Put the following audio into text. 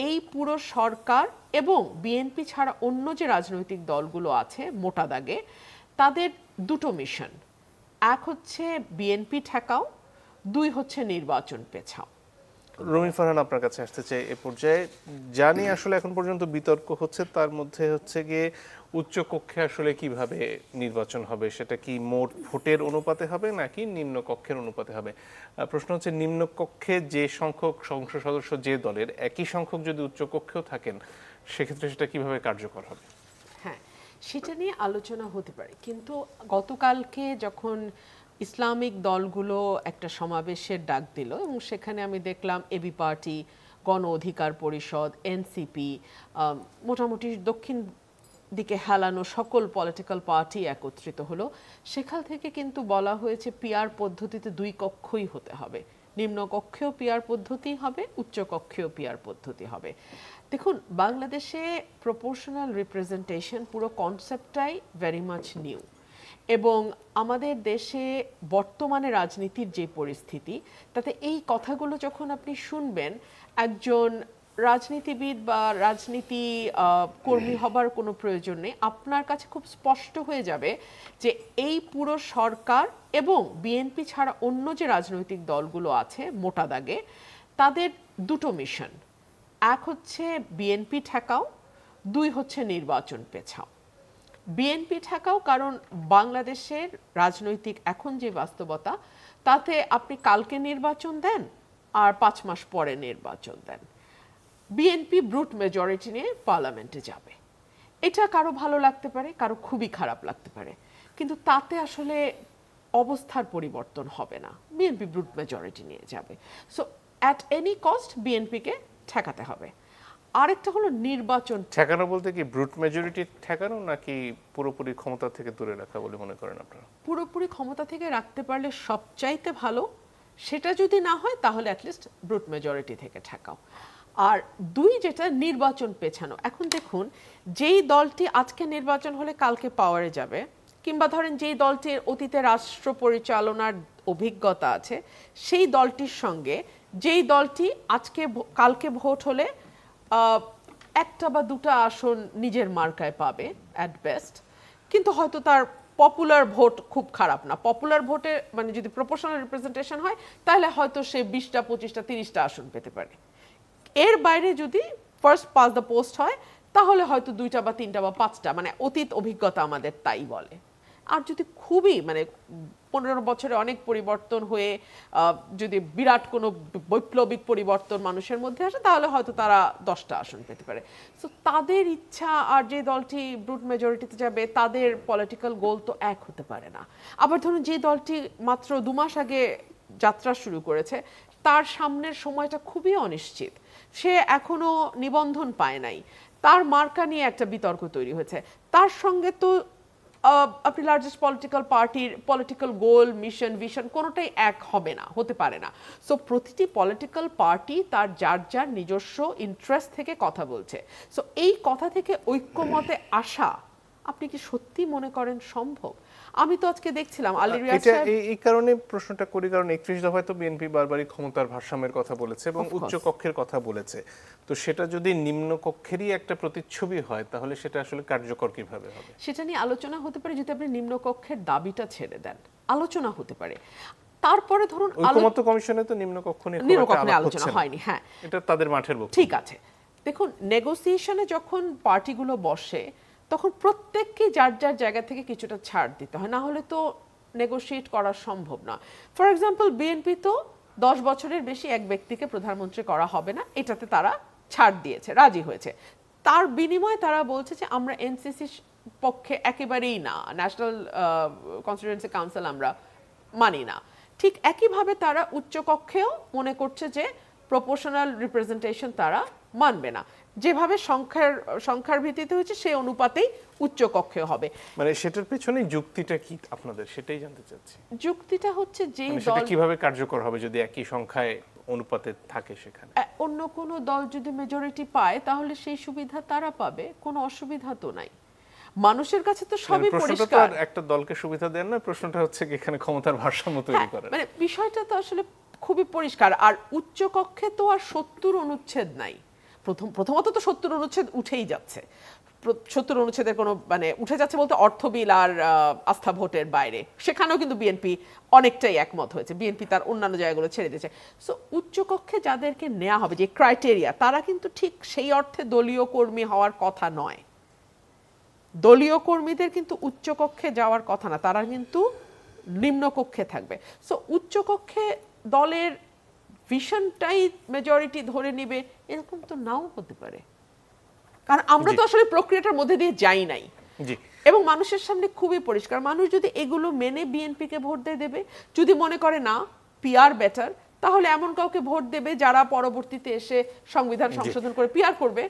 এই পুরো সরকার এবং বিএনপি ছাড়া অন্য যে রাজনৈতিক দলগুলো আছে মোটা দাগে তাদের দুটো মিশন, এক হচ্ছে বিএনপি ঠেকাও, দুই হচ্ছে নির্বাচন পেছাও। রুমি ফারহান আপনার কাছে আসতে চাই এ পর্যায়ে। জানি আসলে এখন পর্যন্ত বিতর্ক হচ্ছে, তার মধ্যে হচ্ছে গিয়ে উচ্চ কক্ষে আসলে কিভাবে নির্বাচন হবে, সেটা কি মোট ভোটের অনুপাতে হবে নাকি নিম্ন কক্ষের অনুপাতে হবে। প্রশ্ন হচ্ছে নিম্ন কক্ষে যে সংখ্যক সংসদ সদস্য যে দলের, একই সংখ্যক যদি উচ্চ কক্ষেও থাকেন সেক্ষেত্রে সেটা কিভাবে কার্যকর হবে? হ্যাঁ, সেটা নিয়ে আলোচনা হতে পারে, কিন্তু গতকালকে যখন ইসলামিক দলগুলো একটা সমাবেশের ডাক দিল এবং সেখানে আমি দেখলাম এবি পার্টি, গণ অধিকার পরিষদ, এনসিপি, মোটামুটি দক্ষিণ দিকে হেলানো সকল পলিটিক্যাল পার্টি একত্রিত হলো। সেখান থেকে কিন্তু বলা হয়েছে পিআর পদ্ধতিতে দুই কক্ষই হতে হবে, নিম্ন কক্ষেও পিআর পদ্ধতি হবে, উচ্চ কক্ষেও পিআর পদ্ধতি হবে। দেখুন, বাংলাদেশে প্রপোর্শনাল রিপ্রেজেন্টেশন পুরো কনসেপ্টটাই ভেরি মাচ নিউ, এবং আমাদের দেশে বর্তমানে রাজনীতির যে পরিস্থিতি তাতে এই কথাগুলো যখন আপনি শুনবেন, একজন রাজনীতিবিদ বা রাজনীতি কর্মী হবার কোনো প্রয়োজন নেই, আপনার কাছে খুব স্পষ্ট হয়ে যাবে যে এই পুরো সরকার এবং বিএনপি ছাড়া অন্য যে রাজনৈতিক দলগুলো আছে মোটা দাগে তাদের দুটো মিশন, এক হচ্ছে বিএনপি ঠেকাও, দুই হচ্ছে নির্বাচন পেছাও। বিএনপি ঠেকাও কারণ বাংলাদেশের রাজনৈতিক এখন যে বাস্তবতা তাতে আপনি কালকে নির্বাচন দেন আর 5 মাস পরে নির্বাচন দেন, বিএনপি ব্রুট মেজরিটি নিয়ে পার্লামেন্টে যাবে। এটা কারো ভালো লাগতে পারে, কারো খুবই খারাপ লাগতে পারে, কিন্তু তাতে আসলে অবস্থার পরিবর্তন হবে না, বিএনপি ব্রুট মেজরিটি নিয়ে যাবে। সো অ্যাট এনি কস্ট বিএনপিকে ঠেকাতে হবে। আরেকটা হলো নির্বাচন ঠেকানো বলতে কি ব্রুট মেজরিটি ঠেকানো নাকি পুরোপুরি ক্ষমতা থেকে দূরে রাখা বলে মনে করেন আপনারা? পুরোপুরি ক্ষমতা থেকে রাখতে পারলে সবচাইতে ভালো, সেটা যদি না হয় তাহলে অ্যাটলিস্ট ব্রুট মেজরিটি থেকে ঠেকাও। আর দুই যেটা নির্বাচন পেছানো, এখন দেখুন যেই দলটি আজকে নির্বাচন হলে কালকে পাওয়ারে যাবে, কিংবা ধরেন যেই দলটির অতীতে রাষ্ট্র পরিচালনার অভিজ্ঞতা আছে সেই দলটির সঙ্গে যেই দলটি আজকে কালকে ভোট হলে একটা বা দুটা আসন নিজের মার্কায় পাবে অ্যাট বেস্ট, কিন্তু হয়তো তার পপুলার ভোট খুব খারাপ না, পপুলার ভোটে মানে যদি প্রপোর্শনাল রিপ্রেজেন্টেশন হয় তাহলে হয়তো সে 20টা 25টা 30টা আসন পেতে পারে। এর বাইরে যদি ফার্স্ট পাস দ্য পোস্ট হয় তাহলে হয়তো 2টা বা 3টা বা 5টা, মানে অতীত অভিজ্ঞতা আমাদের তাই বলে। আর যদি খুবই মানে 15 বছরে অনেক পরিবর্তন হয়ে যদি বিরাট কোনো বৈপ্লবিক পরিবর্তন মানুষের মধ্যে আসে তাহলে হয়তো তারা 10টা আসন পেতে পারে। সো তাদের ইচ্ছা আর যে দলটি ব্রুট মেজরিটিতে যাবে তাদের পলিটিক্যাল গোল তো এক হতে পারে না। আবার ধরুন যে দলটি মাত্র 2 মাস আগে যাত্রা শুরু করেছে তার সামনের সময়টা খুবই অনিশ্চিত, সে এখনো নিবন্ধন পায় নাই, তার মার্কা নিয়ে একটা বিতর্ক তৈরি হয়েছে, তার সঙ্গে তো আপনি লার্জেস্ট পলিটিক্যাল পার্টির পলিটিক্যাল গোল, মিশন, ভিশন কোনোটাই এক হবে না, হতে পারে না। সো প্রতিটি পলিটিক্যাল পার্টি তার যার যার নিজস্ব ইন্টারেস্ট থেকে কথা বলছে। সো এই কথা থেকে ঐক্যমতে আসা আপনি কি সত্যি মনে করেন সম্ভব? আমি তো আজকে দেখছিলাম আলী রিয়াজ সাহেব, এই কারণে প্রশ্নটা করি কারণ 31 দফায় তো বিএনপি বারবারই ক্ষমতার ভারসাম্যের কথা বলেছে এবং উচ্চ কক্ষের কথা বলেছে, তো সেটা যদি নিম্ন কক্ষেরই একটা প্রতিচ্ছবি হয় তাহলে সেটা আসলে কার্যকর কিভাবে হবে? সেটা নিয়ে আলোচনা হতে পারে যদি আপনি নিম্ন কক্ষের দাবিটা ছেড়ে দেন, আলোচনা হতে পারে। তারপরে ধরুন ঐকমত্য কমিশনে তো নিম্ন কক্ষ নিয়ে আলোচনা হয়নি, হ্যাঁ এটা তাদের মাঠের বক্তব্য। ঠিক আছে, দেখুন নেগোসিয়েশনে যখন পার্টিগুলো বসে তখন প্রত্যেককে যার যার জায়গা থেকে কিছুটা ছাড় দিতে হয়, না হলে তো নেগোশিয়েট করা সম্ভব না। ফর এক্সাম্পল বিএনপি তো 10 বছরের বেশি এক ব্যক্তিকে প্রধানমন্ত্রী করা হবে না, এটাতে তারা ছাড় দিয়েছে, রাজি হয়েছে। তার বিনিময়ে তারা বলছে যে আমরা এনসিসি পক্ষে একেবারেই না, ন্যাশনাল কনস্টিটিউয়েন্সি কাউন্সিল আমরা মানি না। ঠিক একইভাবে তারা উচ্চকক্ষেও মনে করছে যে প্রপোর্শনাল রিপ্রেজেন্টেশন তারা মানবে না, যেভাবে সংখ্যার ভিত্তিতে হয়েছে সেই অনুপাতেই উচ্চ কক্ষে হবে। মানে সেটার পেছনে যুক্তিটা কি আপনাদের সেটাই জানতে চাচ্ছি। যুক্তিটা হচ্ছে যে দল কিভাবে কার্যকর হবে যদি একই সংখ্যায় অনুপাতে থাকে, সেখানে অন্য কোনো দল যদি মেজরিটি পায় তাহলে সেই সুবিধা তারা পাবে, কোনো অসুবিধা তো নাই। মানুষের কাছে তো সবই পরিষ্কার, একটা দলকে সুবিধা দেন না, প্রশ্নটা হচ্ছে কি এখানে ক্ষমতার ভারসাম্য তৈরি করা, মানে বিষয়টা তো আসলে খুবই পরিষ্কার। আর উচ্চ কক্ষে তো আর 70 অনুচ্ছেদ নাই, প্রথমত তো 70 অনুচ্ছেদ উঠেই যাচ্ছে, 70 অনুচ্ছেদের কোনো মানে উঠে যাচ্ছে বলতে অর্থ বিল আর আস্থা ভোটের বাইরে, সেখানেও কিন্তু বিএনপি অনেকটাই একমত হয়েছে, বিএনপি তার অন্যান্য জায়গাগুলো ছেড়ে দিয়েছে। সো উচ্চকক্ষে যাদেরকে নেওয়া হবে, যে ক্রাইটেরিয়া, তারা কিন্তু ঠিক সেই অর্থে দলীয় কর্মী হওয়ার কথা নয়। দলীয় কর্মীদের কিন্তু উচ্চকক্ষে যাওয়ার কথা না, তারা কিন্তু নিম্নকক্ষে থাকবে। সো উচ্চকক্ষে দলের ভিশনটাই মেজরিটি ধরে নিবে এরকম তো নাও হতে পারে, কারণ আমরা তো আসলে প্রক্রিয়াটার মধ্যে দিয়ে যাই নাই। এবং মানুষের সামনে খুবই পরিষ্কার, মানুষ যদি এগুলো মেনে বিএনপিকে ভোট দেবে, যদি মনে করে না পিআর বেটার, তাহলে এমন কাউকে ভোট দেবে যারা পরবর্তীতে এসে সংবিধান সংশোধন করে পিআর করবে।